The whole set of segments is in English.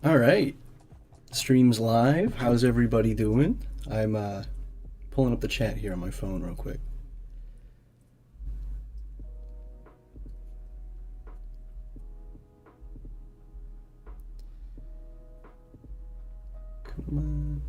All right, stream's live. How's everybody doing? I'm pulling up the chat here on my phone real quick. Come on.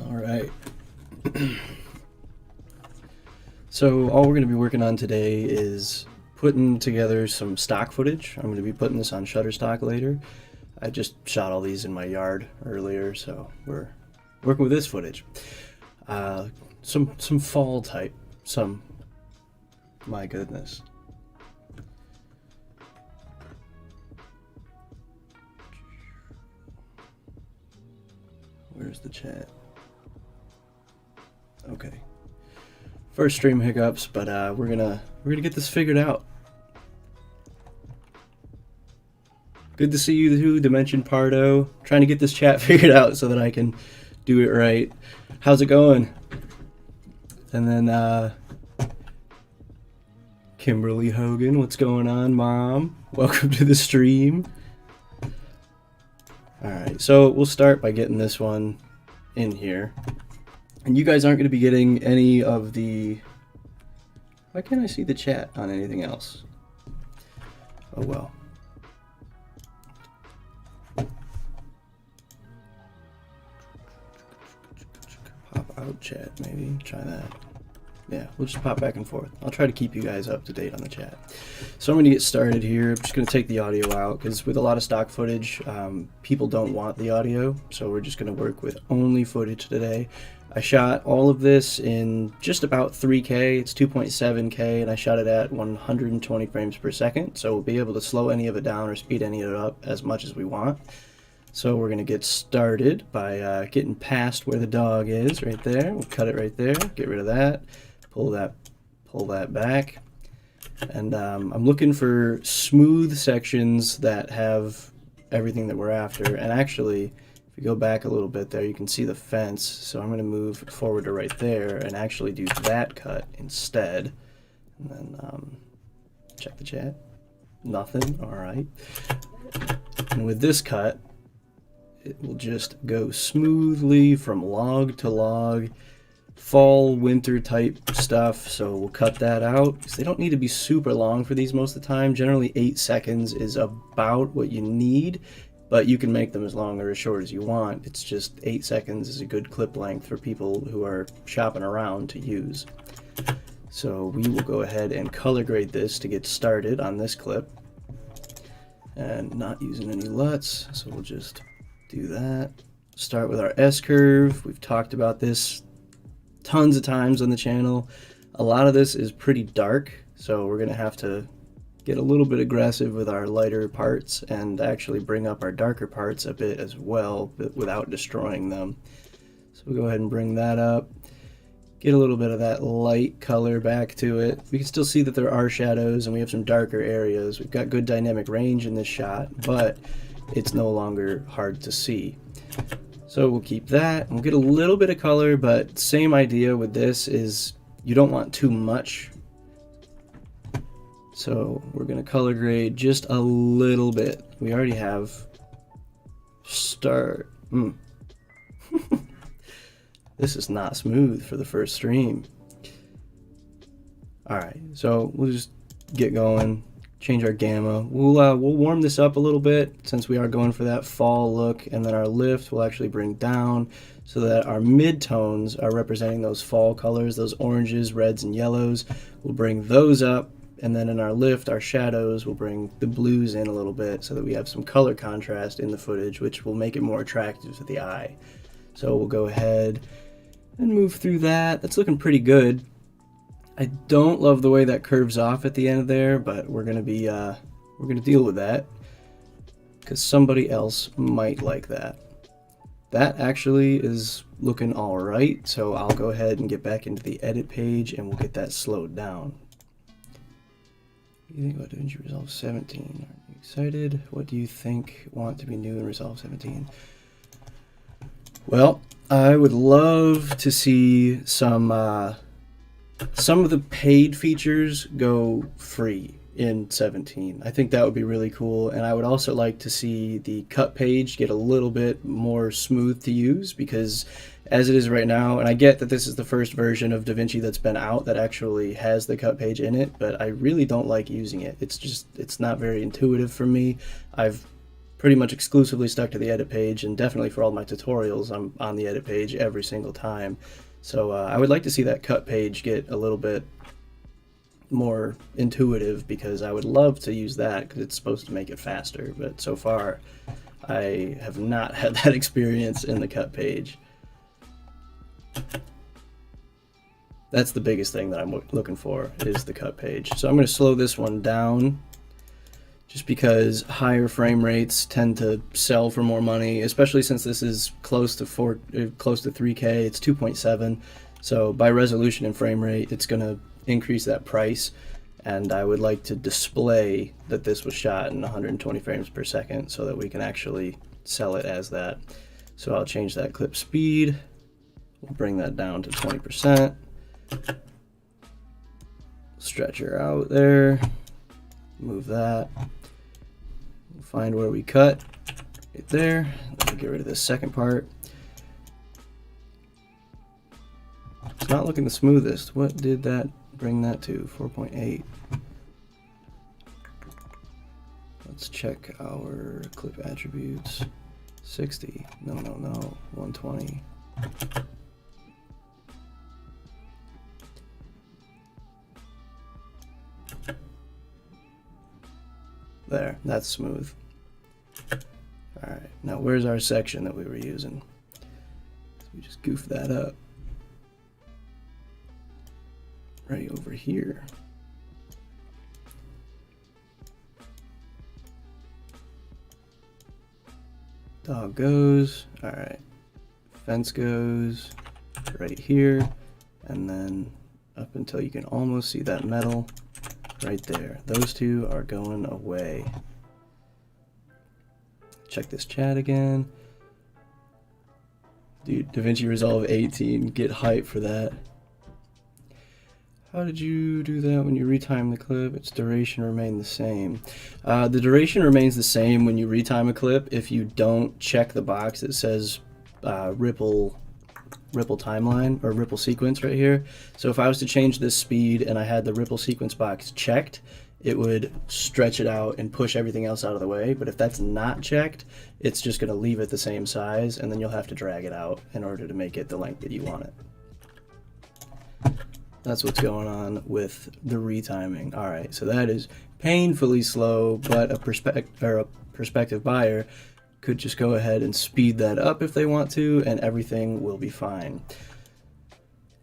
All right. So all we're going to be working on today is putting together some stock footage. I'm going to be putting this on Shutterstock later. I just shot all these in my yard earlier, so we're working with this footage. Some fall type. My goodness. Where's the chat? Okay. First stream hiccups, but we're gonna get this figured out. Good to see you too, Dimension Pardo. Trying to get this chat figured out so that I can do it right. How's it going? And then Kimberly Hogan, what's going on, Mom? Welcome to the stream. Alright, so we'll start by getting this one in here. And you guys aren't going to be getting any of the... Why can't I see the chat on anything else? Oh well. Pop out chat, maybe. Try that. Yeah, we'll just pop back and forth. I'll try to keep you guys up to date on the chat. So I'm going to get started here. I'm just going to take the audio out because with a lot of stock footage, people don't want the audio. So we're just going to work with only footage today. I shot all of this in just about 3K. It's 2.7K, and I shot it at 120 frames per second. So we'll be able to slow any of it down or speed any of it up as much as we want. So we're going to get started by getting past where the dog is right there. We'll cut it right there. Get rid of that. Pull that back. And I'm looking for smooth sections that have everything that we're after. And actually, if you go back a little bit there, you can see the fence. So I'm going to move forward to right there and actually do that cut instead. And then check the chat. Nothing. All right. And with this cut, it will just go smoothly from log to log. Fall, winter type stuff, so we'll cut that out because they don't need to be super long for these most of the time. Generally 8 seconds is about what you need, but you can make them as long or as short as you want. It's just 8 seconds is a good clip length for people who are shopping around to use. So we will go ahead and color grade this to get started on this clip, and not using any LUTs, so we'll just do that. Start with our S-curve. We've talked about this tons of times on the channel. A lot of this is pretty dark, so we're gonna have to get a little bit aggressive with our lighter parts and actually bring up our darker parts a bit as well, but without destroying them. So we'll go ahead and bring that up, get a little bit of that light color back to it. We can still see that there are shadows and we have some darker areas. We've got good dynamic range in this shot, but it's no longer hard to see. So we'll keep that, and we'll get a little bit of color, but same idea with this is you don't want too much. So we're gonna color grade just a little bit. We already have start. This is not smooth for the first stream. All right, so we'll just get going. Change our gamma. We'll warm this up a little bit since we are going for that fall look, and then our lift will actually bring down so that our mid-tones are representing those fall colors, those oranges, reds, and yellows. We'll bring those up, and then in our lift, our shadows will bring the blues in a little bit so that we have some color contrast in the footage, which will make it more attractive to the eye. So we'll go ahead and move through that. That's looking pretty good. I don't love the way that curves off at the end there, but we're gonna deal with that because somebody else might like that. That actually is looking all right, so I'll go ahead and get back into the edit page and we'll get that slowed down. What do you think about DaVinci Resolve 17? Excited. What do you think want to be new in Resolve 17? Well, I would love to see some of the paid features go free in 17. I think that would be really cool, and I would also like to see the cut page get a little bit more smooth to use, because as it is right now, and I get that this is the first version of DaVinci that's been out that actually has the cut page in it, but I really don't like using it. It's not very intuitive for me. I've pretty much exclusively stuck to the edit page, and definitely for all my tutorials I'm on the edit page every single time. So I would like to see that cut page get a little bit more intuitive, because I would love to use that because it's supposed to make it faster, but so far I have not had that experience in the cut page. That's the biggest thing that I'm looking for, is the cut page. So I'm going to slow this one down, just because higher frame rates tend to sell for more money, especially since this is close to 3K. It's 2.7, so by resolution and frame rate, it's going to increase that price. And I would like to display that this was shot in 120 frames per second so that we can actually sell it as that. So I'll change that clip speed. We'll bring that down to 20%. Stretch her out there. Move that. Find where we cut. Right there. Let me get rid of this second part. It's not looking the smoothest. What did that bring that to? 4.8. Let's check our clip attributes. 60. No. 120. There, that's smooth. Alright, now where's our section that we were using? We just goofed that up. Right over here. Dog goes, alright. Fence goes right here, and then up until you can almost see that metal right there. Those two are going away. Check this chat again. Dude, DaVinci Resolve 18, get hype for that. How did you do that when you retime the clip? Its duration remained the same. The duration remains the same when you retime a clip if you don't check the box that says ripple timeline or ripple sequence right here. So if I was to change this speed and I had the ripple sequence box checked, it would stretch it out and push everything else out of the way. But if that's not checked, it's just going to leave it the same size, and then you'll have to drag it out in order to make it the length that you want it. That's what's going on with the retiming. All right, so that is painfully slow, but a prospective buyer could just go ahead and speed that up if they want to, and everything will be fine.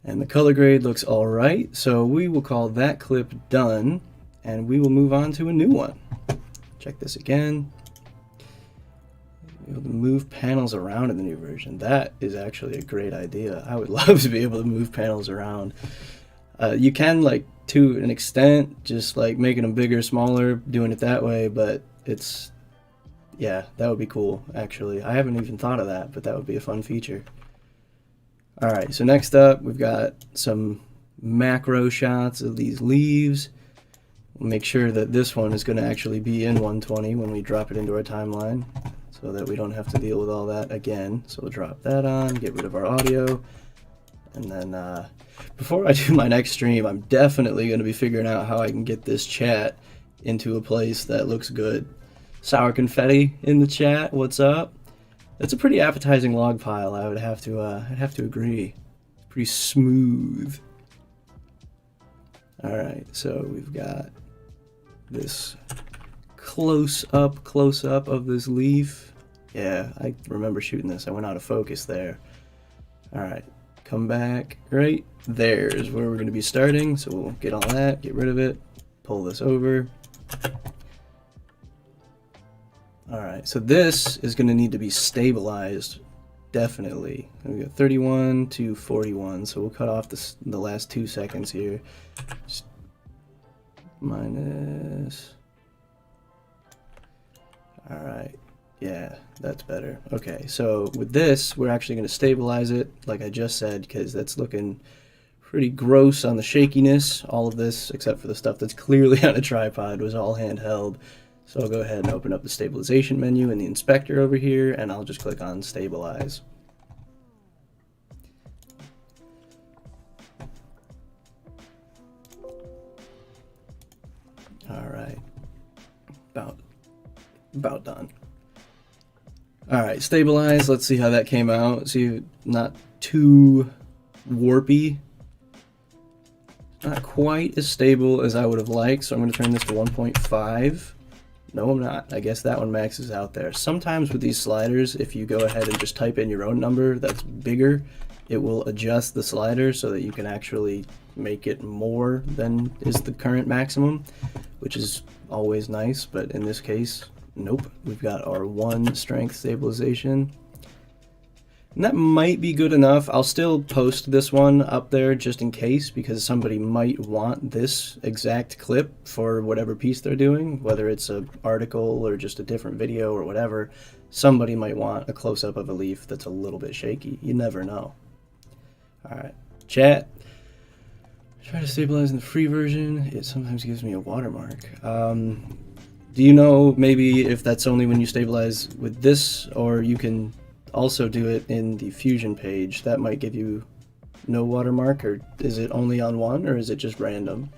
And the color grade looks all right, so we will call that clip done, and we will move on to a new one. Check this again. Be able to move panels around in the new version. That is actually a great idea. I would love to be able to move panels around. You can, like, to an extent, just like making them bigger, smaller, doing it that way, but it's, yeah, that would be cool, actually. I haven't even thought of that, but that would be a fun feature. Alright, so next up, we've got some macro shots of these leaves. We'll make sure that this one is going to actually be in 120 when we drop it into our timeline, so that we don't have to deal with all that again. So we'll drop that on, get rid of our audio, and then before I do my next stream, I'm definitely going to be figuring out how I can get this chat into a place that looks good. Sour Confetti in the chat, what's up? That's a pretty appetizing log file, I'd have to agree. It's pretty smooth. Alright, so we've got this close-up of this leaf. Yeah, I remember shooting this. I went out of focus there. Alright, come back. Right there is where we're going to be starting, so we'll get all that, get rid of it, pull this over. Alright, so this is going to need to be stabilized, definitely. We got 31 to 41, so we'll cut off the last 2 seconds here. Just minus All right. Yeah, that's better. Okay, so with this, we're actually going to stabilize it, like I just said, because that's looking pretty gross on the shakiness. All of this, except for the stuff that's clearly on a tripod, was all handheld. So I'll go ahead and open up the stabilization menu in the inspector over here, and I'll just click on stabilize. All right, about done. All right, stabilize. Let's see how that came out. See, not too warpy. Not quite as stable as I would have liked, so I'm going to turn this to 1.5. No, I'm not. I guess that one maxes out there. Sometimes with these sliders, if you go ahead and just type in your own number that's bigger, it will adjust the slider so that you can actually make it more than is the current maximum, which is always nice, but in this case, nope. We've got our 1 strength stabilization. And that might be good enough. I'll still post this one up there just in case, because somebody might want this exact clip for whatever piece they're doing, whether it's an article or just a different video or whatever. Somebody might want a close-up of a leaf that's a little bit shaky. You never know. All right, chat. Try to stabilize in the free version. It sometimes gives me a watermark. Do you know maybe if that's only when you stabilize with this, or you can also do it in the Fusion page? That might give you no watermark, or is it only on one, or is it just random?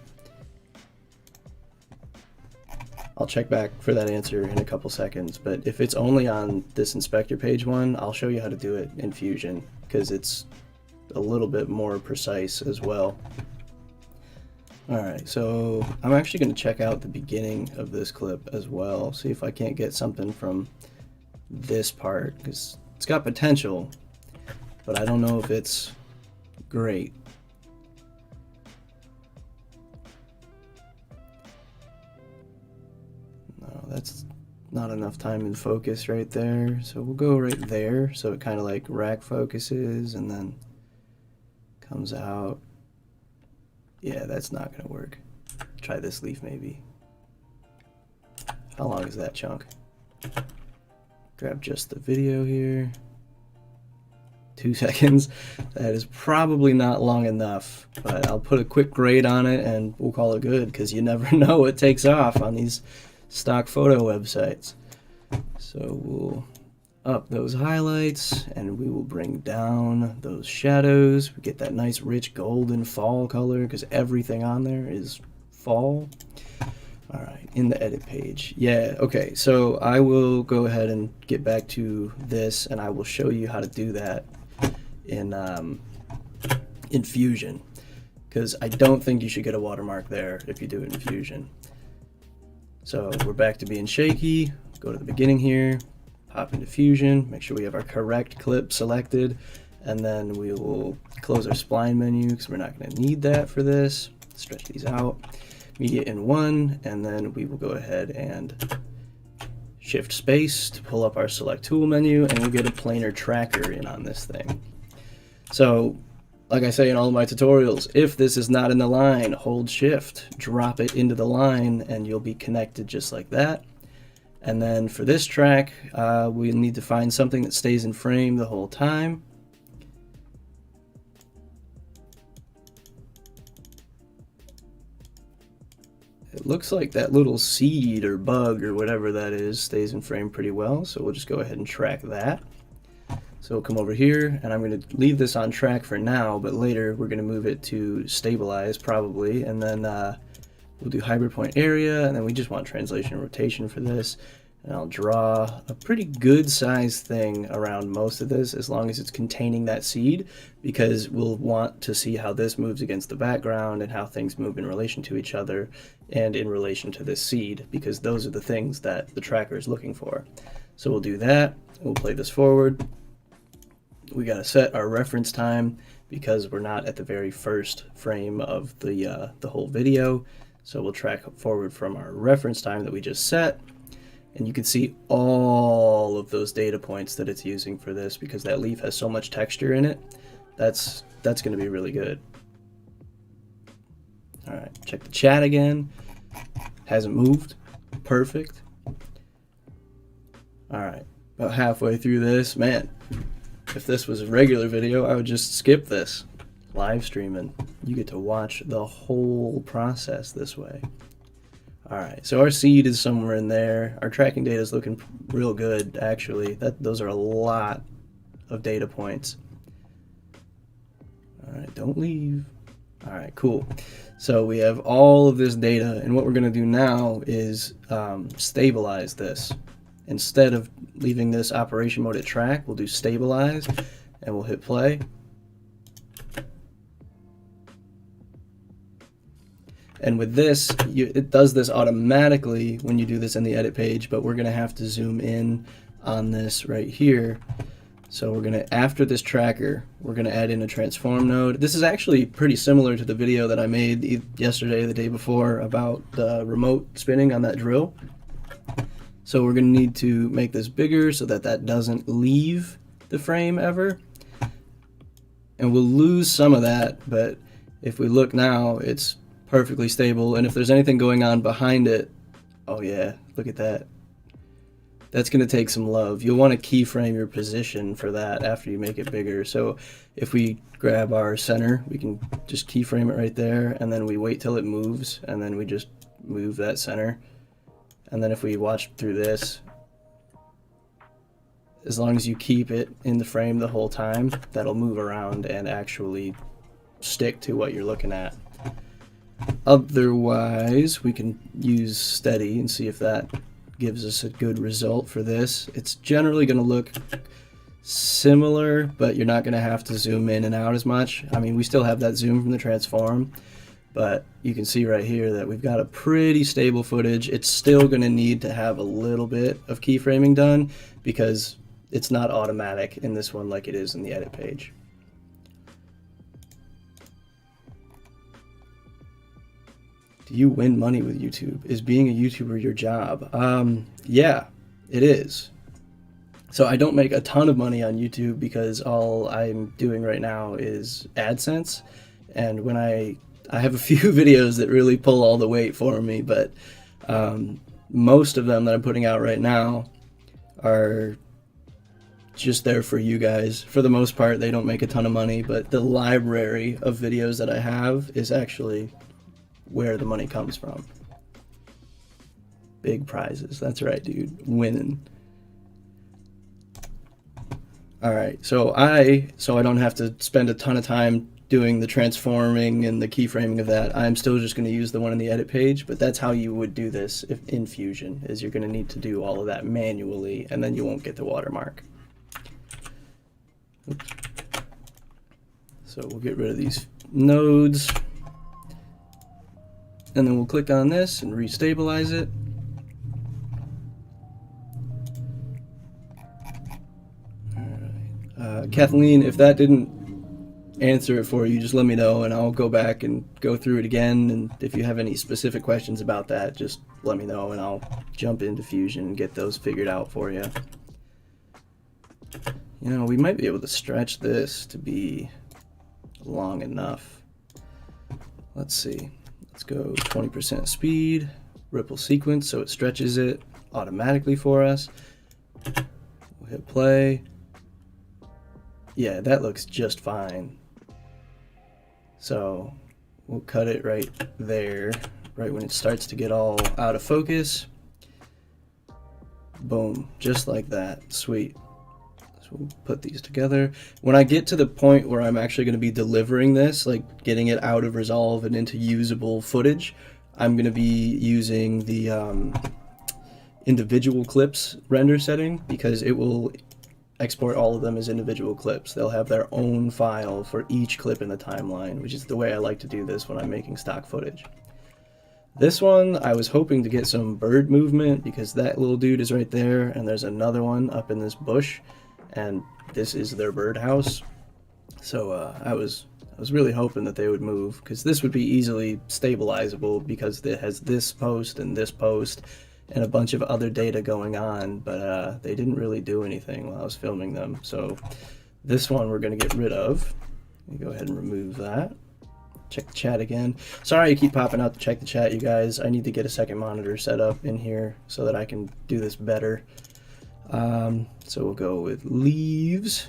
I'll check back for that answer in a couple seconds, but if it's only on this inspector page one, I'll show you how to do it in Fusion, because it's a little bit more precise as well. Alright, so I'm actually going to check out the beginning of this clip as well, see if I can't get something from this part, because it's got potential, but I don't know if it's great. No, that's not enough time in focus right there, so we'll go right there, so it kind of like rack focuses and then comes out. Yeah, that's not gonna work. Try this leaf maybe. How long is that chunk? Grab just the video here. 2 seconds. That is probably not long enough, but I'll put a quick grade on it and we'll call it good, because you never know what takes off on these stock photo websites. So we'll up those highlights and we will bring down those shadows. We get that nice rich golden fall color because everything on there is fall. All right, in the edit page. Yeah, okay, so I will go ahead and get back to this and I will show you how to do that in Fusion, because I don't think you should get a watermark there if you do it in Fusion. So we're back to being shaky. Go to the beginning here, pop into Fusion, make sure we have our correct clip selected, and then we will close our spline menu because we're not going to need that for this. Stretch these out. Media in 1, and then we will go ahead and shift space to pull up our select tool menu, and we'll get a planar tracker in on this thing. So, like I say in all of my tutorials, if this is not in the line, hold shift, drop it into the line, and you'll be connected just like that. And then for this track, we need to find something that stays in frame the whole time. It looks like that little seed or bug or whatever that is stays in frame pretty well, so we'll just go ahead and track that. So we'll come over here, and I'm going to leave this on track for now, but later we're going to move it to stabilize probably, and then we'll do hybrid point area, and then we just want translation and rotation for this. And I'll draw a pretty good sized thing around most of this, as long as it's containing that seed, because we'll want to see how this moves against the background and how things move in relation to each other and in relation to this seed, because those are the things that the tracker is looking for. So we'll do that. We'll play this forward. We got to set our reference time because we're not at the very first frame of the whole video. So we'll track forward from our reference time that we just set. And you can see all of those data points that it's using for this, because that leaf has so much texture in it. That's going to be really good. All right, check the chat again. Hasn't moved. Perfect. All right, about halfway through this, man, if this was a regular video, I would just skip this. Live streaming, you get to watch the whole process this way. All right, so our seed is somewhere in there. Our tracking data is looking real good, actually. Those are a lot of data points. All right, don't leave. All right, cool. So we have all of this data, and what we're gonna do now is stabilize this. Instead of leaving this operation mode at track, we'll do stabilize, and we'll hit play. And with this, it does this automatically when you do this in the edit page, but we're gonna have to zoom in on this right here. So we're gonna, after this tracker, we're gonna add in a transform node. This is actually pretty similar to the video that I made yesterday, the day before, about the remote spinning on that drill. So we're gonna need to make this bigger so that that doesn't leave the frame ever. And we'll lose some of that, but if we look now, it's perfectly stable. And if there's anything going on behind it, oh yeah, look at that. That's going to take some love. You'll want to keyframe your position for that after you make it bigger. So if we grab our center, we can just keyframe it right there, and then we wait till it moves, and then we just move that center. And then if we watch through this, as long as you keep it in the frame the whole time, that'll move around and actually stick to what you're looking at. Otherwise, we can use steady and see if that gives us a good result for this. It's generally going to look similar, but you're not going to have to zoom in and out as much. I mean, we still have that zoom from the transform, but you can see right here that we've got a pretty stable footage. It's still going to need to have a little bit of keyframing done because it's not automatic in this one like it is in the edit page. Do you win money with YouTube? Is being a YouTuber your job? Yeah, it is. So I don't make a ton of money on YouTube because all I'm doing right now is AdSense. And when I have a few videos that really pull all the weight for me, but most of them that I'm putting out right now are just there for you guys. For the most part, they don't make a ton of money, but the library of videos that I have is actually where the money comes from. Big prizes. That's right, dude. Winning. All right, so I don't have to spend a ton of time doing the transforming and the keyframing of that. I'm still just going to use the one in the edit page, but that's how you would do this if in Fusion, is you're going to need to do all of that manually, and then you won't get the watermark. Oops. So we'll get rid of these nodes. And then we'll click on this and restabilize it. All right. Kathleen, if that didn't answer it for you, just let me know and I'll go back and go through it again. And if you have any specific questions about that, just let me know and I'll jump into Fusion and get those figured out for you. You know, we might be able to stretch this to be long enough. Let's see. Let's go 20% speed, ripple sequence, so it stretches it automatically for us. We'll hit play. Yeah, that looks just fine. So we'll cut it right there, right when it starts to get all out of focus. Boom, just like that. Sweet. So we'll put these together. When I get to the point where I'm actually going to be delivering this, like getting it out of Resolve and into usable footage, I'm going to be using the individual clips render setting because it will export all of them as individual clips. They'll have their own file for each clip in the timeline, which is the way I like to do this when I'm making stock footage. This one, I was hoping to get some bird movement because that little dude is right there, and there's another one up in this bush, and this is their birdhouse. So I was really hoping that they would move because this would be easily stabilizable because it has this post and a bunch of other data going on, but they didn't really do anything while I was filming them. So this one we're going to get rid of. Let me go ahead and remove that. Check the chat again. Sorry I keep popping out to check the chat, you guys. I need to get a second monitor set up in here so that I can do this better. So we'll go with leaves.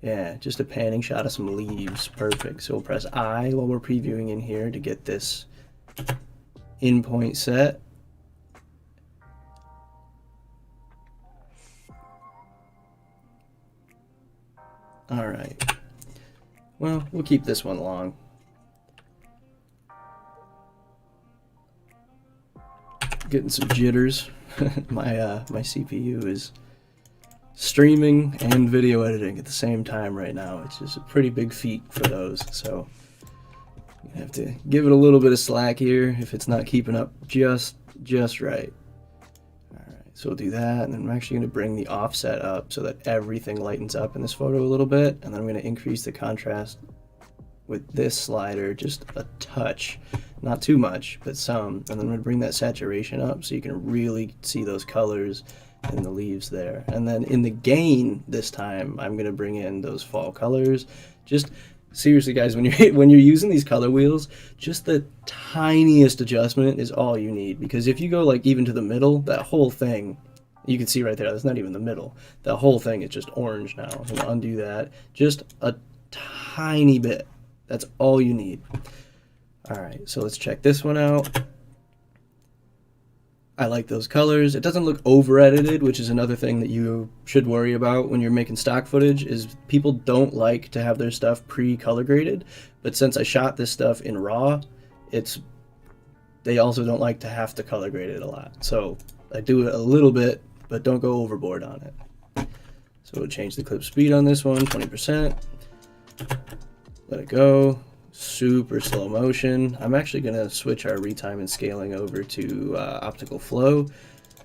Yeah, just a panning shot of some leaves. Perfect. So we'll press I while we're previewing in here to get this in point set. All right. Well, we'll keep this one long. Getting some jitters. my CPU is streaming and video editing at the same time right now. It's just a pretty big feat for those, so you have to give it a little bit of slack here if it's not keeping up just right. All right, so we'll do that, and then I'm actually going to bring the offset up so that everything lightens up in this photo a little bit, and then I'm going to increase the contrast with this slider just a touch, not too much, but some, and then I'm going to bring that saturation up so you can really see those colors in the leaves there. And then in the gain this time, I'm going to bring in those fall colors. Just seriously, guys, when you're using these color wheels, just the tiniest adjustment is all you need, because if you go like even to the middle, that whole thing, you can see right there, that's not even the middle. That whole thing is just orange now. I'm going to undo that just a tiny bit. That's all you need. All right, so let's check this one out. I like those colors. It doesn't look over edited, which is another thing that you should worry about when you're making stock footage, is people don't like to have their stuff pre-color graded. But since I shot this stuff in RAW, they also don't like to have to color grade it a lot. So I do it a little bit, but don't go overboard on it. So we'll change the clip speed on this one, 20%. Let it go. Super slow motion. I'm actually going to switch our retime and scaling over to optical flow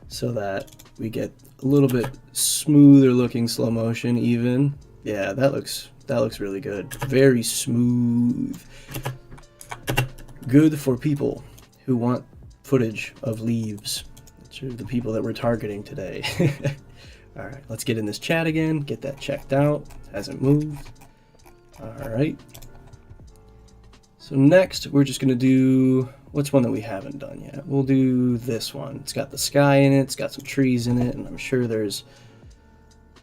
so that we get a little bit smoother looking slow motion even. Yeah, that looks really good. Very smooth. Good for people who want footage of leaves. Which are the people that we're targeting today. All right, let's get in this chat again. Get that checked out. Hasn't moved. All right. So next, we're just going to do, what's one that we haven't done yet? We'll do this one. It's got the sky in it, it's got some trees in it, and I'm sure there's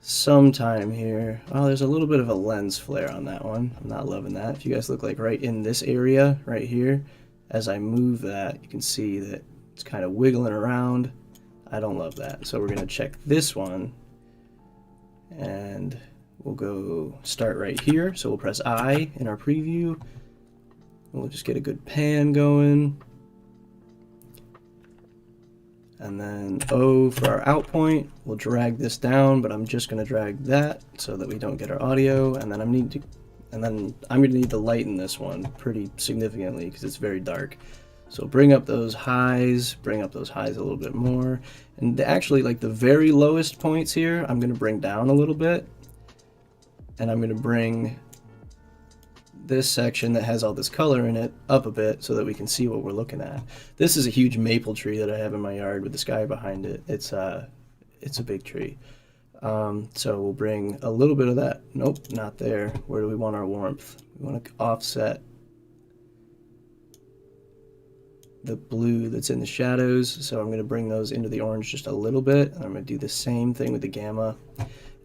some time here. Oh, there's a little bit of a lens flare on that one. I'm not loving that. If you guys look like right in this area, right here, as I move that, you can see that it's kind of wiggling around. I don't love that. So we're going to check this one, and we'll go start right here. So we'll press I in our preview. We'll just get a good pan going. And then O for our out point. We'll drag this down, but I'm just going to drag that so that we don't get our audio. And then I'm going to need to lighten this one pretty significantly because it's very dark. So bring up those highs a little bit more. And actually, like the very lowest points here, I'm going to bring down a little bit. And I'm going to bring this section that has all this color in it up a bit so that we can see what we're looking at. This is a huge maple tree that I have in my yard with the sky behind it. It's a big tree. So we'll bring a little bit of that. Nope, not there. Where do we want our warmth? We want to offset the blue that's in the shadows. So I'm going to bring those into the orange just a little bit. And I'm going to do the same thing with the gamma.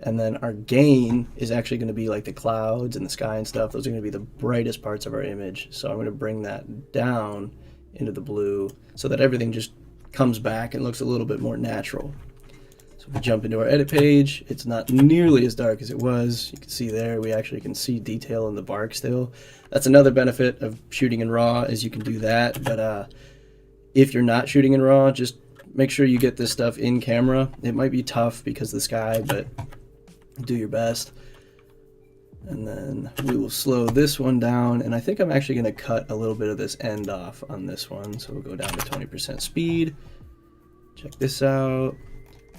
And then our gain is actually going to be like the clouds and the sky and stuff. Those are going to be the brightest parts of our image. So I'm going to bring that down into the blue so that everything just comes back and looks a little bit more natural. So if we jump into our edit page, it's not nearly as dark as it was. You can see there, we actually can see detail in the bark still. That's another benefit of shooting in RAW, is you can do that. But if you're not shooting in RAW, just make sure you get this stuff in camera. It might be tough because of the sky, but do your best. And then we will slow this one down, and I think I'm actually going to cut a little bit of this end off on this one. So we'll go down to 20% speed. Check this out.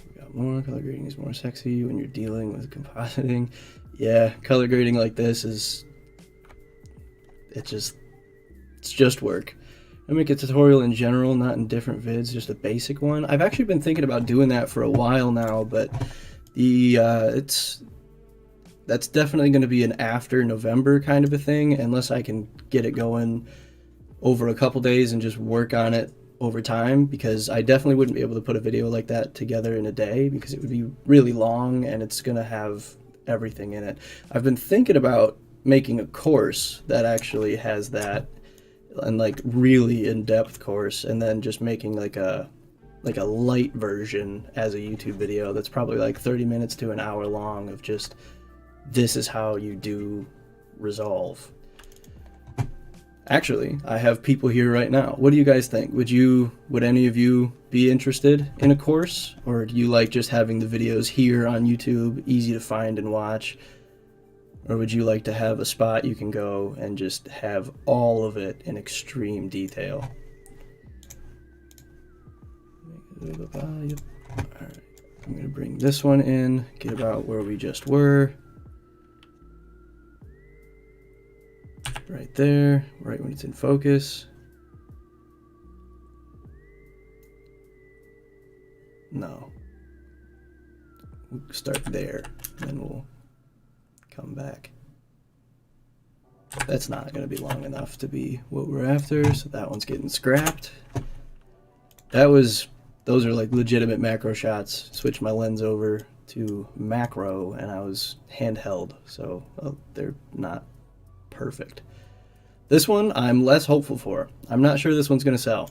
We got more. Color grading is more sexy when you're dealing with compositing. Yeah, color grading like this it's just work. I make a tutorial in general, not in different vids, just a basic one. I've actually been thinking about doing that for a while now, but that's definitely going to be an after November kind of a thing, unless I can get it going over a couple days and just work on it over time, because I definitely wouldn't be able to put a video like that together in a day because it would be really long and it's going to have everything in it. I've been thinking about making a course that actually has that, and like really in-depth course, and then just making like a light version as a YouTube video that's probably like 30 minutes to an hour long of just, this is how you do Resolve. Actually, I have people here right now. What do you guys think? Would any of you be interested in a course? Or do you like just having the videos here on YouTube, easy to find and watch? Or would you like to have a spot you can go and just have all of it in extreme detail? Alright, I'm going to bring this one in, get about where we just were. Right there, right when it's in focus. No. We'll start there, then we'll come back. That's not going to be long enough to be what we're after, so that one's getting scrapped. Those are like legitimate macro shots. Switched my lens over to macro, and I was handheld, so they're not perfect. This one I'm less hopeful for. I'm not sure this one's going to sell,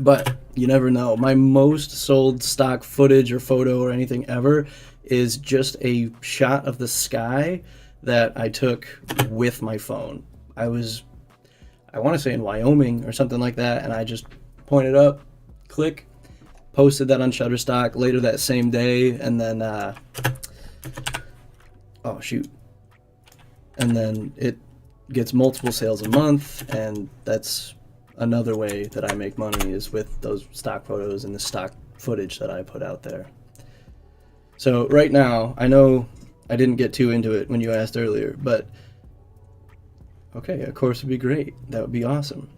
but you never know. My most sold stock footage or photo or anything ever is just a shot of the sky that I took with my phone. I want to say in Wyoming or something like that, and I just pointed up, click, posted that on Shutterstock later that same day, and then oh shoot, and then it gets multiple sales a month, and that's another way that I make money, is with those stock photos and the stock footage that I put out there. So right now, I know I didn't get too into it when you asked earlier, but okay, a course would be great. That would be awesome.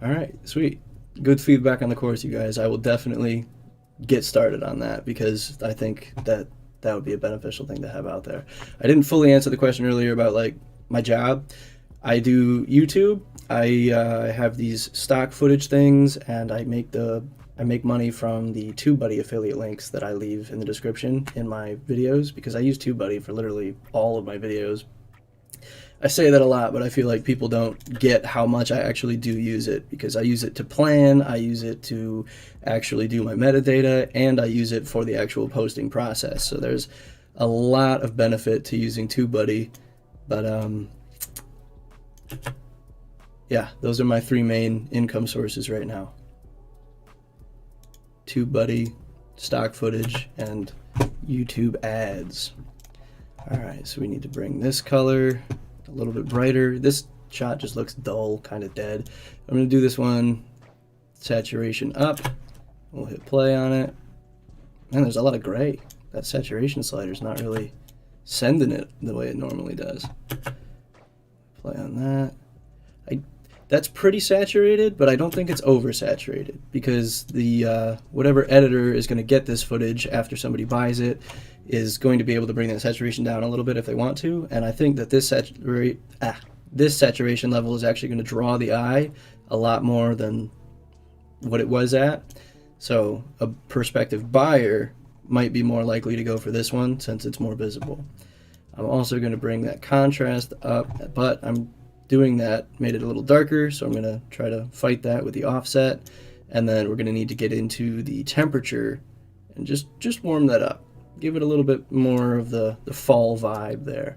All right, sweet. Good feedback on the course, you guys. I will definitely get started on that, because I think that would be a beneficial thing to have out there. I didn't fully answer the question earlier about like my job. I do YouTube. I have these stock footage things, and I make money from the TubeBuddy affiliate links that I leave in the description in my videos, because I use TubeBuddy for literally all of my videos. I say that a lot, but I feel like people don't get how much I actually do use it, because I use it to plan, I use it to actually do my metadata, and I use it for the actual posting process. So there's a lot of benefit to using TubeBuddy, but yeah, those are my three main income sources right now. TubeBuddy, stock footage, and YouTube ads. All right, so we need to bring this color a little bit brighter. This shot just looks dull, kind of dead. I'm going to do this one saturation up. We'll hit play on it. Man, there's a lot of gray. That saturation slider's not really sending it the way it normally does. Play on that. That's pretty saturated, but I don't think it's oversaturated, because the whatever editor is going to get this footage after somebody buys it is going to be able to bring that saturation down a little bit if they want to, and I think that this saturation level is actually going to draw the eye a lot more than what it was at. So a prospective buyer might be more likely to go for this one since it's more visible. I'm also going to bring that contrast up, but I'm doing that, made it a little darker, so I'm going to try to fight that with the offset, and then we're going to need to get into the temperature and just warm that up. Give it a little bit more of the fall vibe there.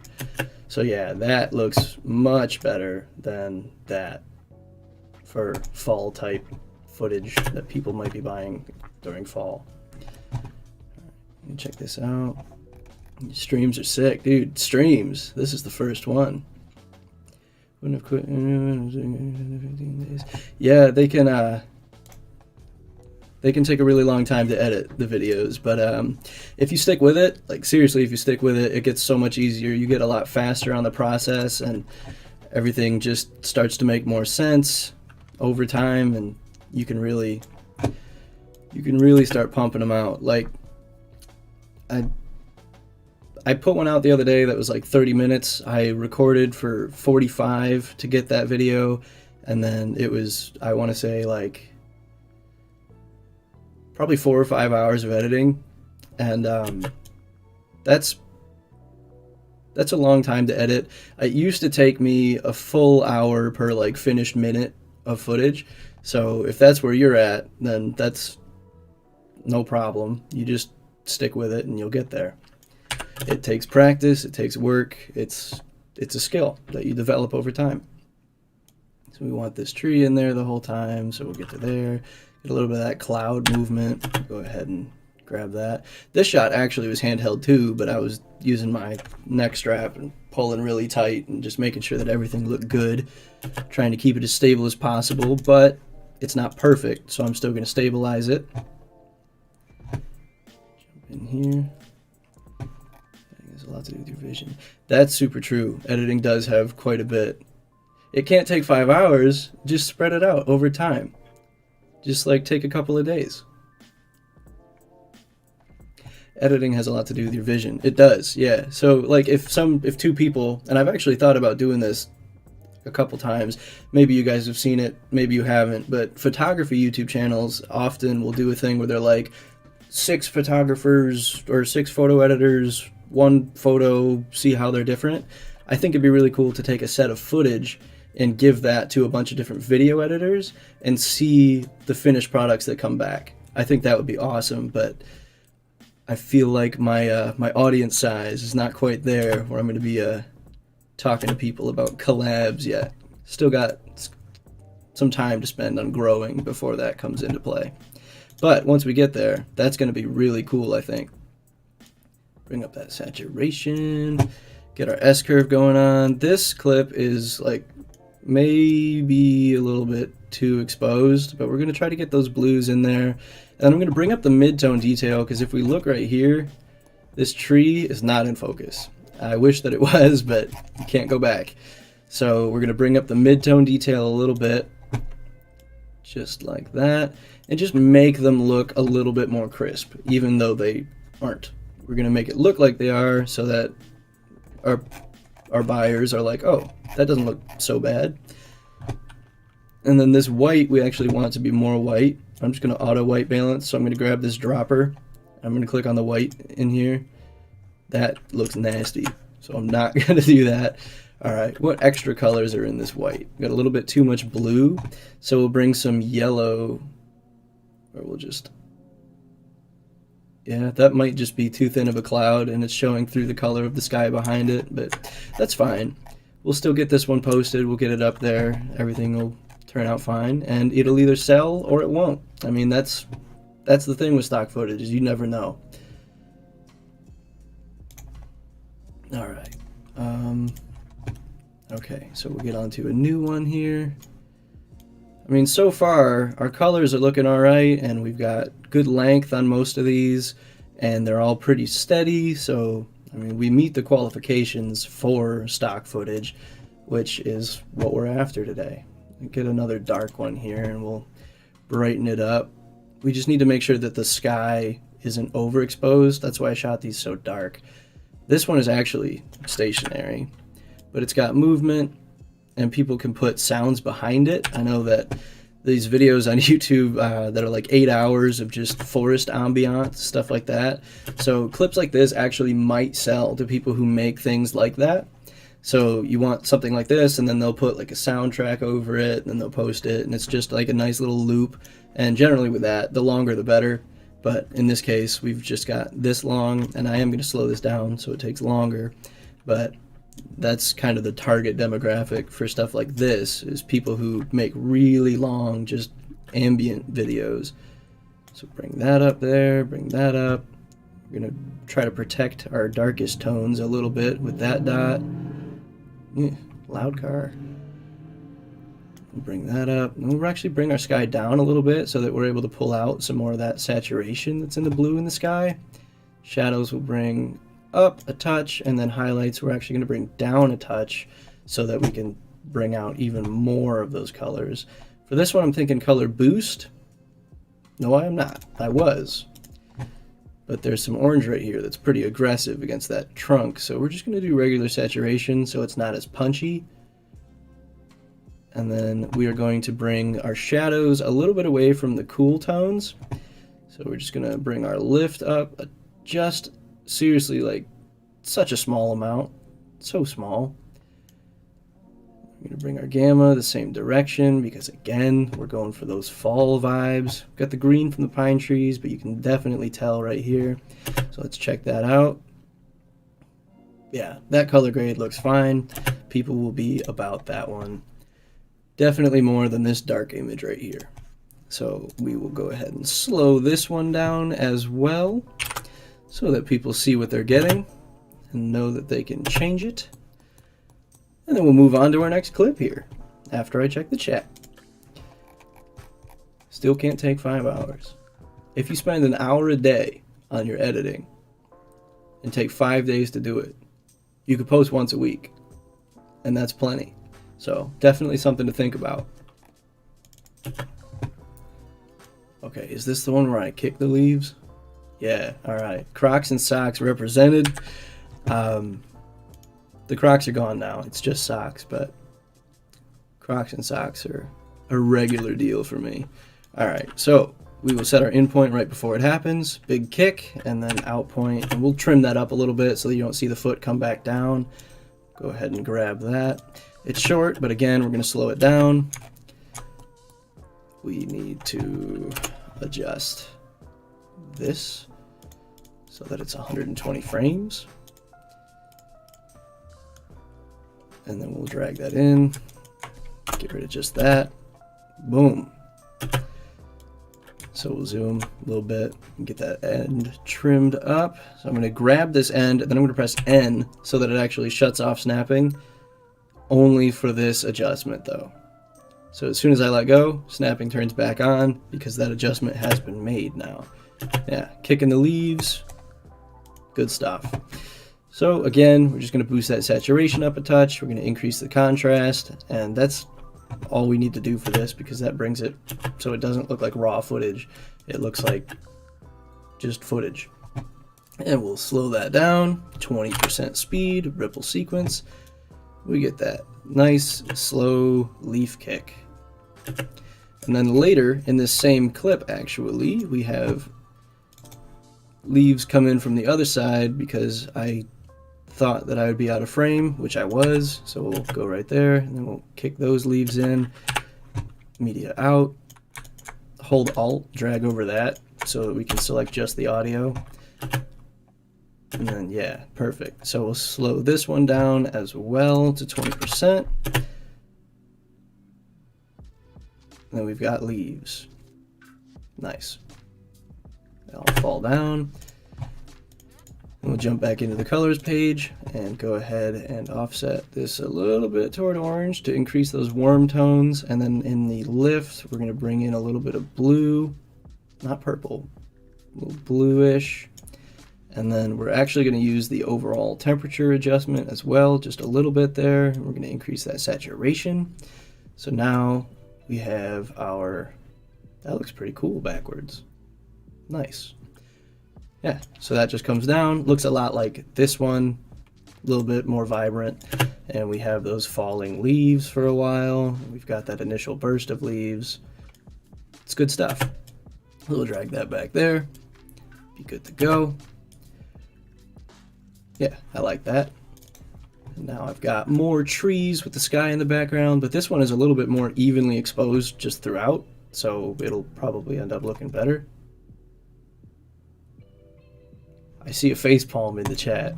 So yeah, that looks much better than that for fall type footage that people might be buying during fall. Right, check this out. Streams are sick, dude. Streams. This is the first one. Wouldn't have quit. Yeah, they can take a really long time to edit the videos, but if you stick with it, like seriously, if you stick with it, it gets so much easier. You get a lot faster on the process, and everything just starts to make more sense over time, and you can really start pumping them out. Like I put one out the other day that was like 30 minutes. I recorded for 45 to get that video, And then it was, I want to say, like probably 4 or 5 hours of editing. And that's a long time to edit. It used to take me a full hour per like finished minute of footage. So if that's where you're at, then that's no problem. You just stick with it and you'll get there. It takes practice, it takes work, it's a skill that you develop over time. So we want this tree in there the whole time, so we'll get to there. Get a little bit of that cloud movement. Go ahead and grab that. This shot actually was handheld too, but I was using my neck strap and pulling really tight and just making sure that everything looked good, trying to keep it as stable as possible, but it's not perfect, so I'm still going to stabilize it. Jump in here. There's a lot to do with your vision. That's super true. Editing does have quite a bit. It can't take 5 hours, just spread it out over time. Just like take a couple of days. Editing has a lot to do with your vision. It does, yeah. So like if two people, and I've actually thought about doing this a couple times, maybe you guys have seen it, maybe you haven't, but photography YouTube channels often will do a thing where they're like 6 photographers or 6 photo editors, 1 photo, see how they're different. I think it'd be really cool to take a set of footage and give that to a bunch of different video editors and see the finished products that come back. I think that would be awesome, but I feel like my my audience size is not quite there where I'm going to be talking to people about collabs yet. Still got some time to spend on growing before that comes into play. But once we get there, that's going to be really cool, I think. Bring up that saturation, get our S-curve going on. This clip is like maybe a little bit too exposed, but we're going to try to get those blues in there. And I'm going to bring up the mid-tone detail, because if we look right here, this tree is not in focus. I wish that it was, but you can't go back. So we're going to bring up the mid-tone detail a little bit, just like that, and just make them look a little bit more crisp, even though they aren't. We're going to make it look like they are so that our buyers are like, oh, that doesn't look so bad. And then this white, we actually want it to be more white. I'm just going to auto white balance, so I'm going to grab this dropper. I'm going to click on the white in here. That looks nasty, so I'm not going to do that. All right, what extra colors are in this white? We've got a little bit too much blue, so we'll bring some yellow, or we'll just, yeah, that might just be too thin of a cloud and it's showing through the color of the sky behind it, but that's fine. We'll still get this one posted, we'll get it up there, everything will turn out fine, and it'll either sell or it won't. I mean, that's the thing with stock footage, is you never know. All right. Okay, so we'll get on to a new one here. I mean, so far, our colors are looking all right, and we've got good length on most of these, and they're all pretty steady, so, I mean, we meet the qualifications for stock footage, which is what we're after today. Get another dark one here, and we'll brighten it up. We just need to make sure that the sky isn't overexposed. That's why I shot these so dark. This one is actually stationary, but it's got movement, and people can put sounds behind it. I know that these videos on YouTube that are like 8 hours of just forest ambiance, stuff like that. So clips like this actually might sell to people who make things like that. So you want something like this, and then they'll put like a soundtrack over it, and then they'll post it, and it's just like a nice little loop. And generally with that, the longer the better. But in this case, we've just got this long, and I am going to slow this down so it takes longer. But that's kind of the target demographic for stuff like this, is people who make really long, just ambient videos. So bring that up there, bring that up. We're going to try to protect our darkest tones a little bit with that dot. Yeah, loud car. We'll bring that up. And we'll actually bring our sky down a little bit so that we're able to pull out some more of that saturation that's in the blue in the sky. Shadows will bring up a touch, and then highlights we're actually going to bring down a touch so that we can bring out even more of those colors. For this one, I'm thinking color boost. No, I am not. I was. But there's some orange right here that's pretty aggressive against that trunk, so we're just going to do regular saturation so it's not as punchy. And then we are going to bring our shadows a little bit away from the cool tones. So we're just going to bring our lift up just seriously like such a small amount. So small. We're going to bring our gamma the same direction because, again, we're going for those fall vibes. We've got the green from the pine trees, but you can definitely tell right here. So let's check that out. Yeah, that color grade looks fine. People will be about that one. Definitely more than this dark image right here. So we will go ahead and slow this one down as well so that people see what they're getting and know that they can change it. And then we'll move on to our next clip here after I check the chat. Still can't take 5 hours. If you spend an hour a day on your editing and take 5 days to do it, you could post once a week, and that's plenty. So definitely something to think about. Okay, is this the one where I kick the leaves? Yeah, all right. Crocs and socks represented. The Crocs are gone now. It's just socks, but Crocs and socks are a regular deal for me. All right, so we will set our in point right before it happens. Big kick, and then out point. And we'll trim that up a little bit so that you don't see the foot come back down. Go ahead and grab that. It's short, but again, we're going to slow it down. We need to adjust this so that it's 120 frames. And then we'll drag that in, get rid of just that, boom. So we'll zoom a little bit and get that end trimmed up. So I'm going to grab this end, and then I'm going to press N so that it actually shuts off snapping, only for this adjustment though. So as soon as I let go, snapping turns back on because that adjustment has been made now. Yeah, kicking the leaves, good stuff. So again, we're just going to boost that saturation up a touch. We're going to increase the contrast, and that's all we need to do for this because that brings it so it doesn't look like raw footage. It looks like just footage. And we'll slow that down, 20% speed, ripple sequence. We get that nice slow leaf kick. And then later in this same clip, actually, we have leaves come in from the other side because I thought that I would be out of frame, which I was, so we'll go right there, and then we'll kick those leaves in, media out, hold Alt, drag over that, so that we can select just the audio, and then yeah, perfect. So we'll slow this one down as well to 20%, and then we've got leaves. Nice. They'll fall down. We'll jump back into the colors page and go ahead and offset this a little bit toward orange to increase those warm tones. And then in the lift, we're going to bring in a little bit of blue, not purple, a little bluish. And then we're actually going to use the overall temperature adjustment as well, just a little bit there. And we're going to increase that saturation. So now we have our, that looks pretty cool backwards. Nice. Yeah, so that just comes down, looks a lot like this one, a little bit more vibrant, and we have those falling leaves for a while. We've got that initial burst of leaves. It's good stuff. We'll drag that back there, be good to go. Yeah, I like that. And now I've got more trees with the sky in the background, but this one is a little bit more evenly exposed just throughout, so it'll probably end up looking better. I see a facepalm in the chat.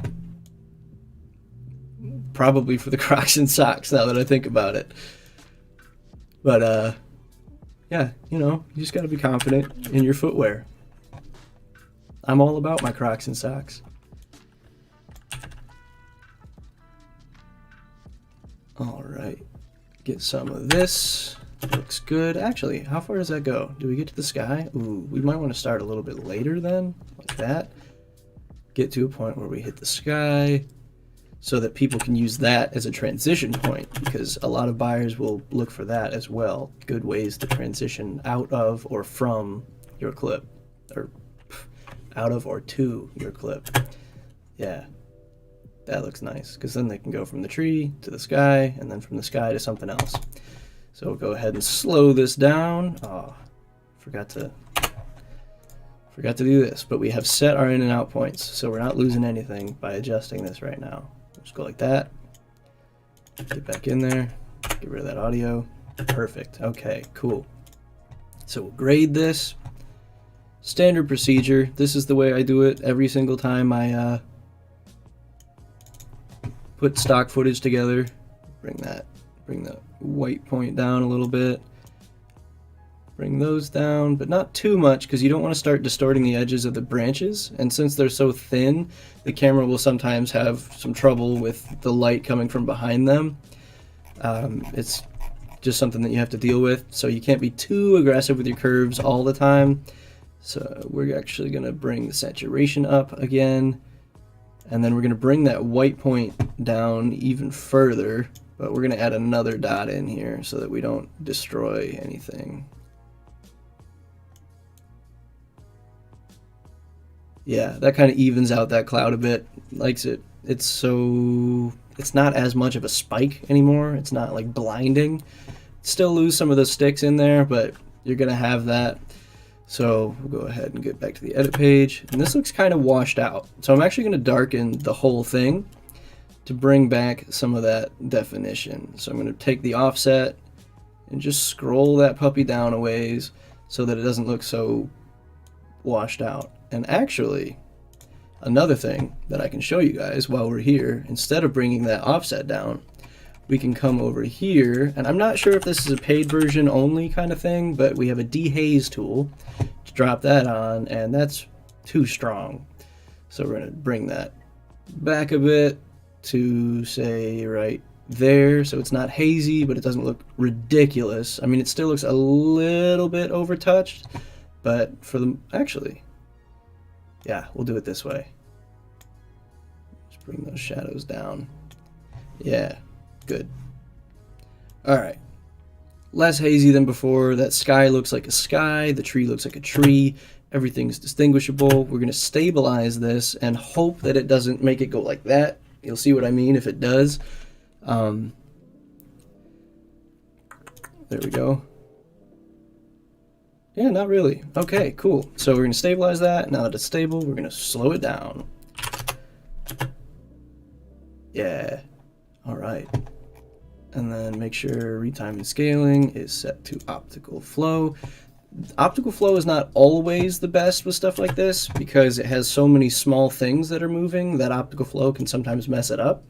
Probably for the Crocs and socks now that I think about it. But, yeah, you know, you just gotta be confident in your footwear. I'm all about my Crocs and socks. Alright, get some of this. Looks good. Actually, how far does that go? Do we get to the sky? Ooh, we might want to start a little bit later then, like that. Get to a point where we hit the sky so that people can use that as a transition point, because a lot of buyers will look for that as well. Good ways to transition out of or from your clip, or out of or to your clip. Yeah, that looks nice, because then they can go from the tree to the sky and then from the sky to something else. So we'll go ahead and slow this down. Oh, forgot to do this, but we have set our in and out points, so we're not losing anything by adjusting this right now. Just go like that. Get back in there. Get rid of that audio. Perfect. Okay, cool. So we'll grade this. Standard procedure. This is the way I do it every single time I put stock footage together. Bring the white point down a little bit. Bring those down, but not too much, because you don't want to start distorting the edges of the branches. And since they're so thin, the camera will sometimes have some trouble with the light coming from behind them. It's just something that you have to deal with. So you can't be too aggressive with your curves all the time. So we're actually going to bring the saturation up again. And then we're going to bring that white point down even further. But we're going to add another dot in here so that we don't destroy anything. Yeah, that kind of evens out that cloud a bit. Likes it. It's not as much of a spike anymore. It's not like blinding. Still lose some of the sticks in there, but you're gonna have that. So we'll go ahead and get back to the edit page. And this looks kind of washed out. So I'm actually gonna darken the whole thing to bring back some of that definition. So I'm gonna take the offset and just scroll that puppy down a ways so that it doesn't look so washed out. And actually, another thing that I can show you guys while we're here, instead of bringing that offset down, we can come over here, and I'm not sure if this is a paid version only kind of thing, but we have a dehaze tool to drop that on, and that's too strong. So we're going to bring that back a bit to, say, right there, so it's not hazy, but it doesn't look ridiculous. I mean, it still looks a little bit overtouched, but for the, actually, yeah, we'll do it this way. Just bring those shadows down. Yeah, good. All right. Less hazy than before. That sky looks like a sky. The tree looks like a tree. Everything's distinguishable. We're going to stabilize this and hope that it doesn't make it go like that. You'll see what I mean if it does. There we go. Yeah, not really. Okay, cool. So we're going to stabilize that. Now that it's stable, we're going to slow it down. Yeah. All right. And then make sure retime and scaling is set to optical flow. Optical flow is not always the best with stuff like this because it has so many small things that are moving that optical flow can sometimes mess it up.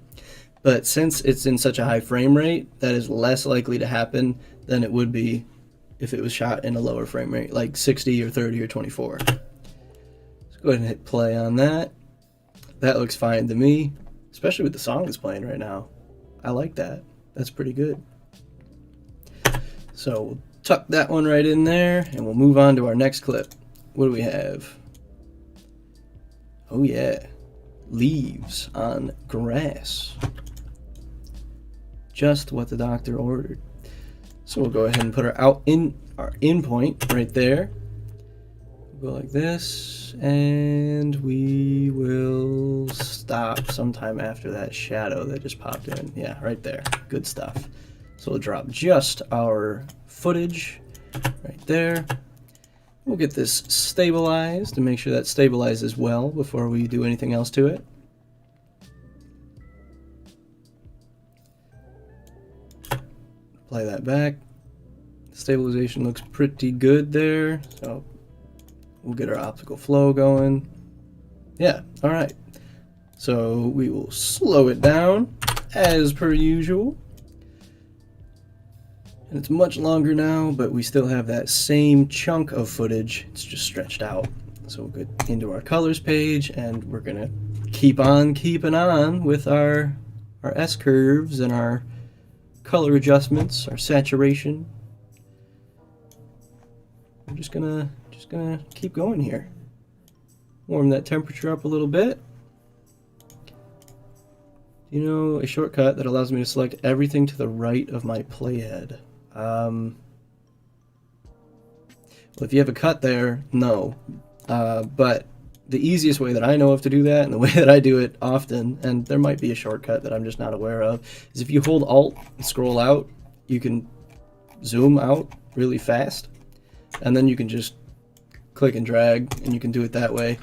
But since it's in such a high frame rate, that is less likely to happen than it would be if it was shot in a lower frame rate, like 60 or 30 or 24. Let's go ahead and hit play on that. That looks fine to me, especially with the song that's playing right now. I like that. That's pretty good. So we'll tuck that one right in there, and we'll move on to our next clip. What do we have? Oh yeah, leaves on grass. Just what the doctor ordered. So we'll go ahead and put our in point right there. We'll go like this, and we will stop sometime after that shadow that just popped in. Yeah, right there. Good stuff. So we'll drop just our footage right there. We'll get this stabilized and make sure that stabilizes well before we do anything else to it. Play that back. Stabilization looks pretty good there, so we'll get our optical flow going. Yeah, all right. So we will slow it down as per usual. And it's much longer now, but we still have that same chunk of footage. It's just stretched out. So we'll get into our colors page, and we're gonna keep on keeping on with our S-curves and our color adjustments, our saturation. We're just gonna keep going here. Warm that temperature up a little bit. You know, a shortcut that allows me to select everything to the right of my playhead. Well, if you have a cut there, no. But the easiest way that I know of to do that, and the way that I do it often, and there might be a shortcut that I'm just not aware of, is if you hold Alt and scroll out, you can zoom out really fast, and then you can just click and drag, and you can do it that way.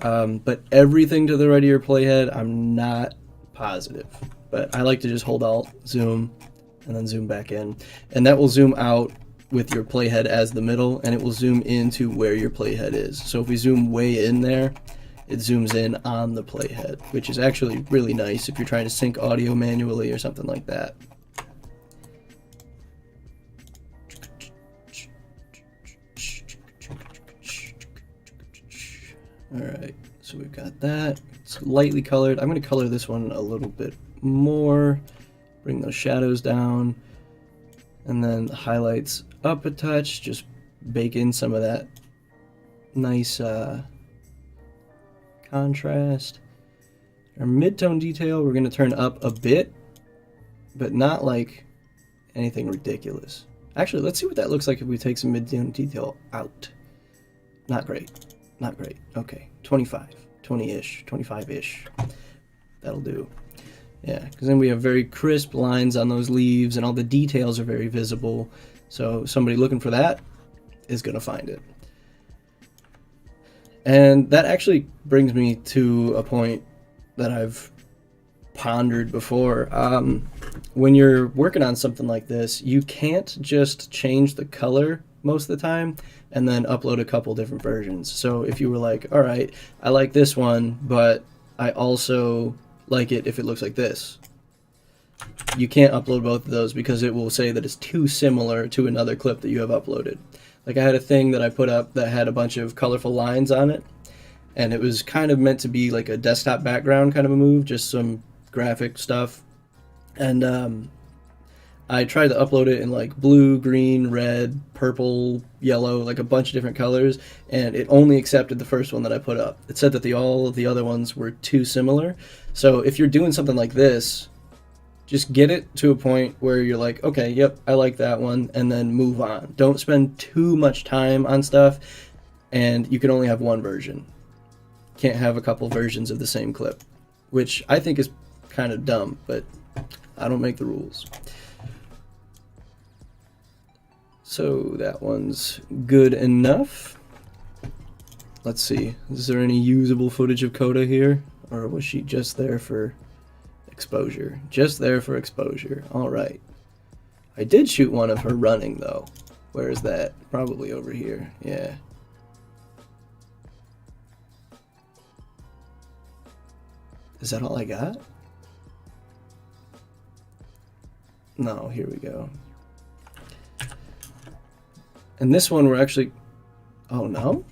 But everything to the right of your playhead, I'm not positive. But I like to just hold Alt, zoom, and then zoom back in. And that will zoom out with your playhead as the middle, and it will zoom into where your playhead is. So if we zoom way in there, it zooms in on the playhead, which is actually really nice if you're trying to sync audio manually or something like that. Alright, so we've got that. It's lightly colored. I'm going to color this one a little bit more. Bring those shadows down. And then the highlights up a touch. Just bake in some of that nice contrast. Our mid-tone detail we're going to turn up a bit, but not like anything ridiculous. Actually, let's see what that looks like if we take some mid-tone detail out. Not great. Not great. Okay, 25, 20-ish, 25-ish. That'll do. Yeah, because then we have very crisp lines on those leaves, and all the details are very visible. So somebody looking for that is going to find it. And that actually brings me to a point that I've pondered before. When you're working on something like this, you can't just change the color most of the time and then upload a couple different versions. So if you were like, all right, I like this one, but I also like it if it looks like this, you can't upload both of those because it will say that it's too similar to another clip that you have uploaded. Like I had a thing that I put up that had a bunch of colorful lines on it, and it was kind of meant to be like a desktop background kind of a move, just some graphic stuff. And I tried to upload it in like blue, green, red, purple, yellow, like a bunch of different colors, and it only accepted the first one that I put up. It said that all of the other ones were too similar. So if you're doing something like this, just get it to a point where you're like, okay, yep, I like that one, and then move on. Don't spend too much time on stuff, and you can only have one version. Can't have a couple versions of the same clip, which I think is kind of dumb, but I don't make the rules. So that one's good enough. Let's see, is there any usable footage of Coda here? Or was she just there for exposure? Just there for exposure. Alright. I did shoot one of her running though. Where is that? Probably over here. Yeah. Is that all I got? No, here we go. And this one we're actually... Oh, no?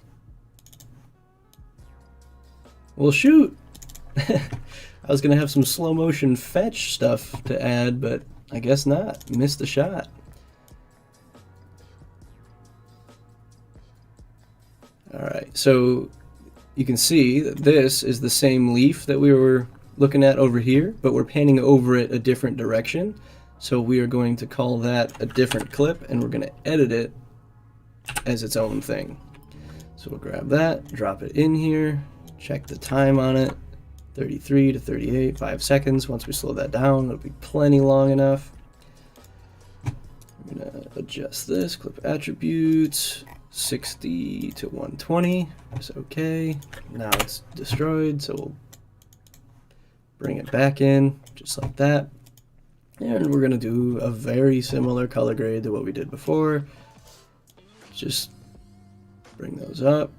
Well, shoot! I was going to have some slow motion fetch stuff to add, but I guess not. Missed the shot. Alright, so you can see that this is the same leaf that we were looking at over here, but we're panning over it a different direction. So we are going to call that a different clip, and we're going to edit it as its own thing. So we'll grab that, drop it in here, check the time on it, 33 to 38, 5 seconds. Once we slow that down, it'll be plenty long enough. I'm going to adjust this, clip attributes, 60 to 120, that's okay. Now it's destroyed, so we'll bring it back in, just like that. And we're going to do a very similar color grade to what we did before. Just bring those up,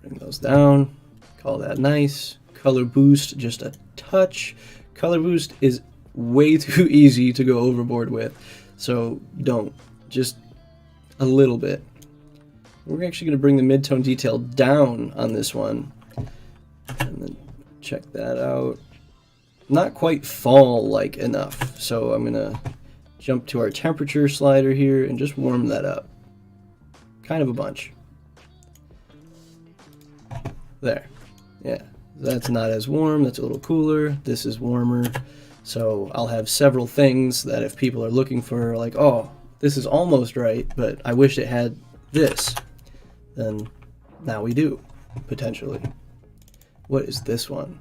bring those down, call that nice. Color boost, just a touch. Color boost is way too easy to go overboard with, so don't. Just a little bit. We're actually going to bring the mid-tone detail down on this one. And then check that out. Not quite fall-like enough, so I'm going to jump to our temperature slider here and just warm that up. Kind of a bunch. There. Yeah. That's not as warm, that's a little cooler. This is warmer. So I'll have several things that if people are looking for, like, oh, this is almost right, but I wish it had this, then now we do, potentially. What is this one?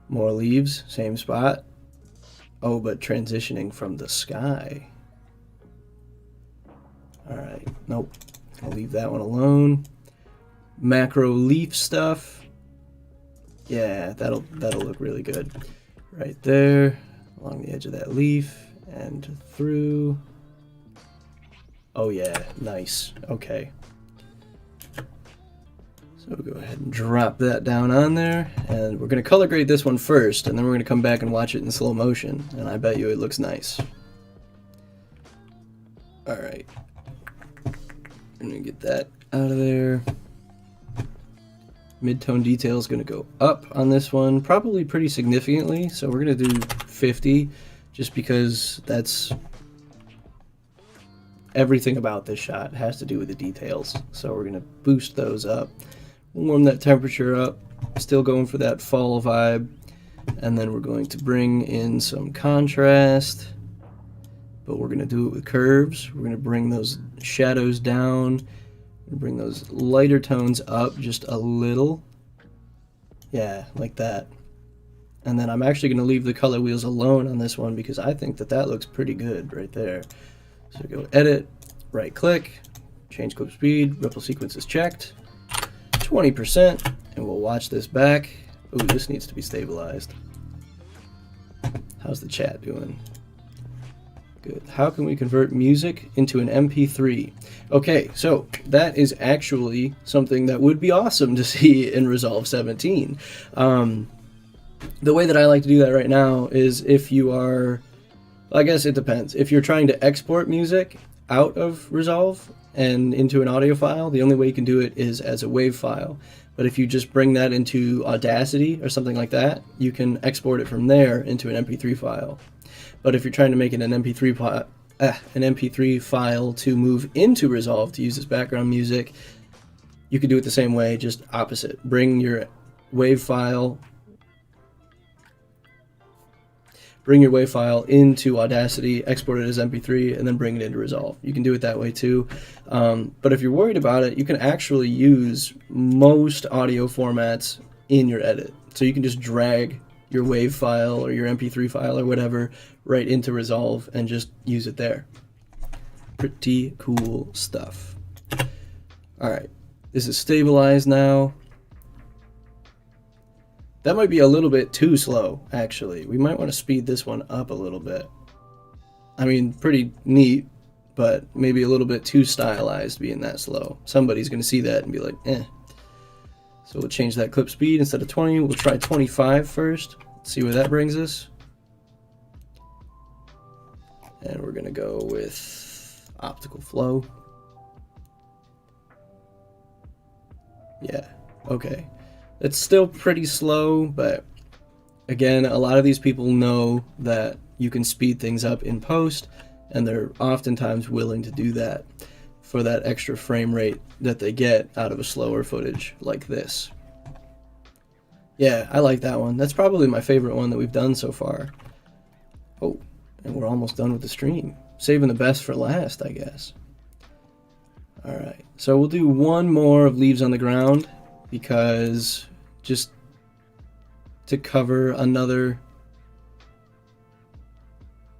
More leaves, same spot. Oh, but transitioning from the sky. All right, nope, I'll leave that one alone. Macro leaf stuff. Yeah, that'll look really good. Right there, along the edge of that leaf and through. Oh yeah, nice. Okay. So we'll go ahead and drop that down on there, and we're going to color grade this one first, and then we're going to come back and watch it in slow motion, and I bet you it looks nice. Alright. I'm going to get that out of there. Mid-tone detail is going to go up on this one, probably pretty significantly, so we're going to do 50, just because that's everything about this shot has to do with the details. So we're going to boost those up. Warm that temperature up, still going for that fall vibe, and then we're going to bring in some contrast, but we're going to do it with curves. We're going to bring those shadows down, bring those lighter tones up just a little, yeah, like that. And then I'm actually going to leave the color wheels alone on this one because I think that looks pretty good right there. So go edit, right click, change clip speed, ripple sequence is checked, 20%, and we'll watch this back. Ooh, this needs to be stabilized. How's the chat doing? Good. How can we convert music into an MP3? Okay, so that is actually something that would be awesome to see in Resolve 17. The way that I like to do that right now is if you are, I guess it depends. If you're trying to export music out of Resolve and into an audio file, the only way you can do it is as a WAV file. But if you just bring that into Audacity or something like that, you can export it from there into an MP3 file. But if you're trying to make it an MP3 file to move into Resolve to use as background music, you could do it the same way, just opposite. Bring your WAV file into Audacity, export it as MP3, and then bring it into Resolve. You can do it that way too. But if you're worried about it, you can actually use most audio formats in your edit. So you can just drag your WAV file or your MP3 file or whatever right into Resolve and just use it there. Pretty cool stuff. All right, this is stabilized now. That might be a little bit too slow, actually. We might want to speed this one up a little bit. I mean, pretty neat, but maybe a little bit too stylized being that slow. Somebody's going to see that and be like, eh. So we'll change that clip speed. Instead of 20, we'll try 25 first. See where that brings us. And we're going to go with optical flow. Yeah, okay. It's still pretty slow, but again, a lot of these people know that you can speed things up in post, and they're oftentimes willing to do that for that extra frame rate that they get out of a slower footage like this. Yeah, I like that one. That's probably my favorite one that we've done so far. Oh, and we're almost done with the stream. Saving the best for last, I guess. Alright, so we'll do one more of Leaves on the Ground, because just to cover another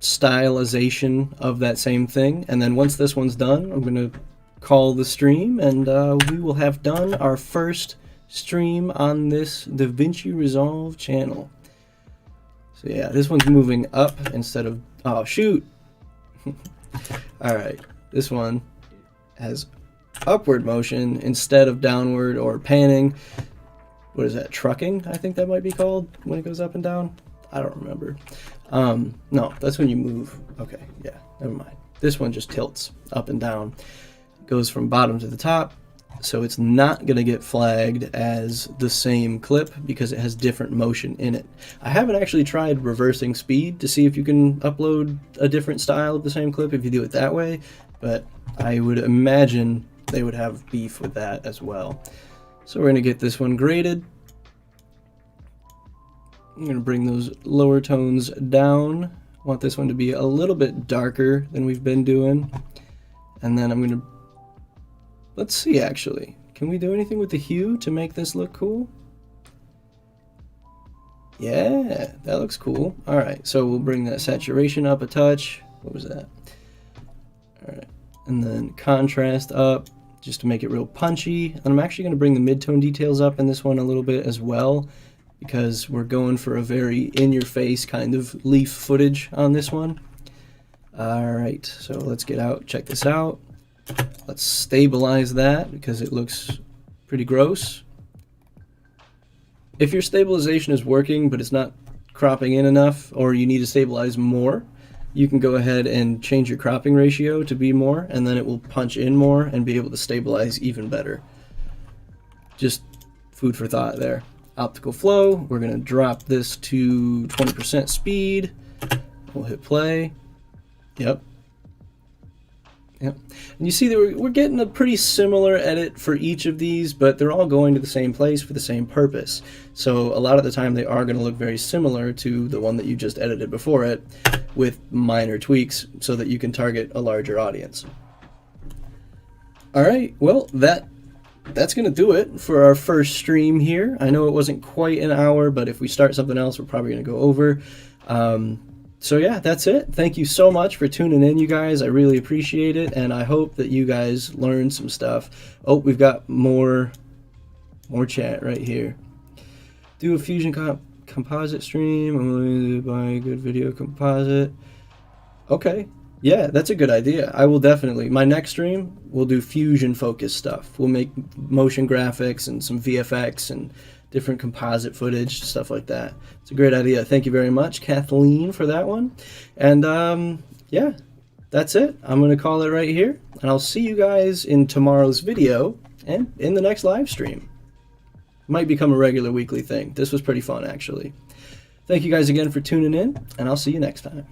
stylization of that same thing. And then once this one's done, I'm going to call the stream, and we will have done our first stream on this DaVinci Resolve channel. So yeah, this one's moving up instead of, oh shoot. Alright, this one has upward motion instead of downward or panning. What is that, trucking? I think that might be called when it goes up and down. I don't remember. No, that's when you move. Okay, yeah, never mind. This one just tilts up and down. It goes from bottom to the top, so it's not going to get flagged as the same clip because it has different motion in it. I haven't actually tried reversing speed to see if you can upload a different style of the same clip if you do it that way, but I would imagine they would have beef with that as well. So we're going to get this one graded. I'm going to bring those lower tones down. I want this one to be a little bit darker than we've been doing. And then I'm going to, let's see actually, can we do anything with the hue to make this look cool? Yeah, that looks cool. Alright, so we'll bring that saturation up a touch. What was that? Alright, and then contrast up just to make it real punchy. And I'm actually going to bring the mid-tone details up in this one a little bit as well, because we're going for a very in-your-face kind of leaf footage on this one. Alright, so let's get out, check this out. Let's stabilize that because it looks pretty gross. If your stabilization is working but it's not cropping in enough, or you need to stabilize more, you can go ahead and change your cropping ratio to be more, and then it will punch in more and be able to stabilize even better. Just food for thought there. Optical flow, we're going to drop this to 20% speed. We'll hit play. Yep. And you see that we're getting a pretty similar edit for each of these, but they're all going to the same place for the same purpose. So a lot of the time they are going to look very similar to the one that you just edited before it, with minor tweaks so that you can target a larger audience. Alright, well that's going to do it for our first stream here. I know it wasn't quite an hour, but if we start something else, we're probably going to go over. So yeah, that's it. Thank you so much for tuning in, you guys. I really appreciate it, and I hope that you guys learned some stuff. Oh, we've got more chat right here. Do a fusion composite stream. I'm going to buy a good video composite. Okay. Yeah, that's a good idea. I will definitely. My next stream, we'll do fusion focused stuff. We'll make motion graphics and some VFX and different composite footage, stuff like that. It's a great idea. Thank you very much, Kathleen, for that one. And yeah, that's it. I'm going to call it right here, and I'll see you guys in tomorrow's video and in the next live stream. Might become a regular weekly thing. This was pretty fun, actually. Thank you guys again for tuning in, and I'll see you next time.